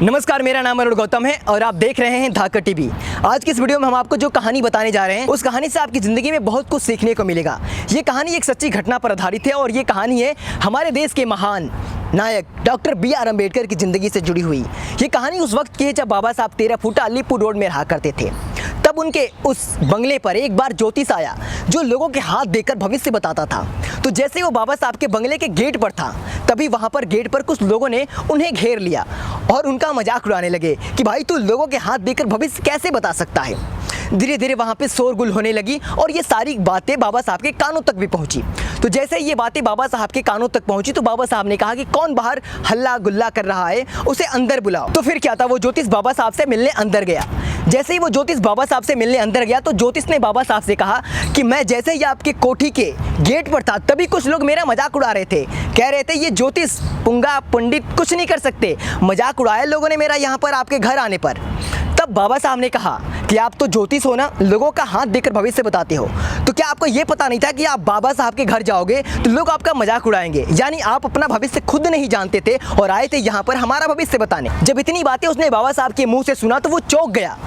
नमस्कार, मेरा नाम अरुण गौतम है और आप देख रहे हैं धाकर टीवी। आज की इस वीडियो में हम आपको जो कहानी बताने जा रहे हैं उस कहानी से आपकी ज़िंदगी में बहुत कुछ सीखने को मिलेगा। ये कहानी एक सच्ची घटना पर आधारित है और ये कहानी है हमारे देश के महान नायक डॉक्टर B.R. अम्बेडकर की ज़िंदगी से जुड़ी हुई। ये कहानी उस वक्त की है जब बाबा साहब 13 फुटा अलीपुर रोड में रहा करते थे। तब उनके उस बंगले पर एक बार ज्योतिष आया जो लोगों के हाथ देकर भविष्य बताता था। तो जैसे वो बाबा साहब के बंगले के गेट पर था तभी वहाँ पर गेट पर कुछ लोगों ने उन्हें घेर लिया और उनका मजाक उड़ाने लगे कि भाई तू लोगों के हाथ देकर भविष्य कैसे बता सकता है। धीरे धीरे वहाँ पे शोरगुल होने लगी और ये सारी बातें बाबा साहब के कानों तक भी पहुँची। तो जैसे ये बातें बाबा साहब के कानों तक पहुँची तो बाबा साहब ने कहा कि कौन बाहर हल्ला गुल्ला कर रहा है, उसे अंदर बुलाओ। तो फिर क्या था, वो ज्योतिष बाबा साहब से मिलने अंदर गया। जैसे ही वो ज्योतिष बाबा साहब से मिलने अंदर गया तो ज्योतिष ने बाबा साहब से कहा कि मैं जैसे ही आपके कोठी के गेट पर था तभी कुछ लोग मेरा मजाक उड़ा रहे थे, कह रहे थे ये ज्योतिष पुंगा पंडित कुछ नहीं कर सकते, मजाक उड़ाया लोगों ने मेरा यहाँ पर आपके घर आने पर। तब बाबा साहब ने कहा कि आप तो ज्योतिष हो ना, लोगों का हाथ देकर भविष्य बताते हो, तो क्या आपको ये पता नहीं था कि आप बाबा साहब के घर जाओगे तो लोग आपका मजाक उड़ाएंगे? यानी आप अपना भविष्य खुद नहीं जानते थे और आए थे यहाँ पर हमारा भविष्य बताने। जब इतनी बातें उसने बाबा साहब के मुंह से सुना तो वो चौंक गया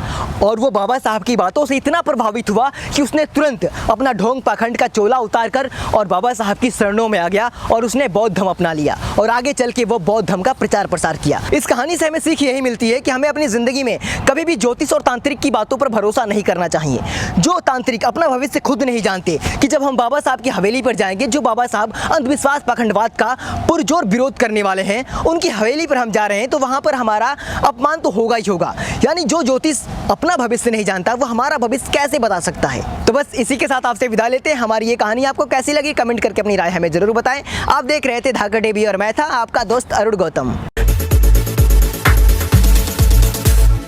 और वो बाबा साहब की बातों से इतना प्रभावित हुआ कि उसने तुरंत अपना ढोंग पाखंड का चोला उतार कर और बाबा साहब की शरणों में आ गया और उसने बौद्ध धर्म अपना लिया और आगे चल के वो बौद्ध धर्म का प्रचार प्रसार किया। इस कहानी से हमें सीख यही मिलती है कि हमें अपनी जिंदगी में कभी भी ज्योतिष और तांत्रिक की बातों पर भरोसा नहीं करना चाहिए। जो तांत्रिक अपना भविष्य खुद नहीं जानते कि जब हम बाबा साहब की हवेली पर जाएंगे, जो बाबा साहब अंधविश्वास पाखंडवाद का पुरजोर विरोध करने वाले हैं, उनकी हवेली पर हम जा रहे हैं तो वहां पर हमारा अपमान तो होगा ही होगा। यानी जो ज्योतिष अपना भविष्य नहीं जानता वो हमारा भविष्य कैसे बता सकता है। तो बस इसी के साथ आपसे विदा लेते हैं। हमारी ये कहानी आपको कैसी लगी कमेंट करके अपनी राय हमें जरूर बताएं। आप देख रहे थे धाकर टीवी और मैं था आपका दोस्त अरुण गौतम।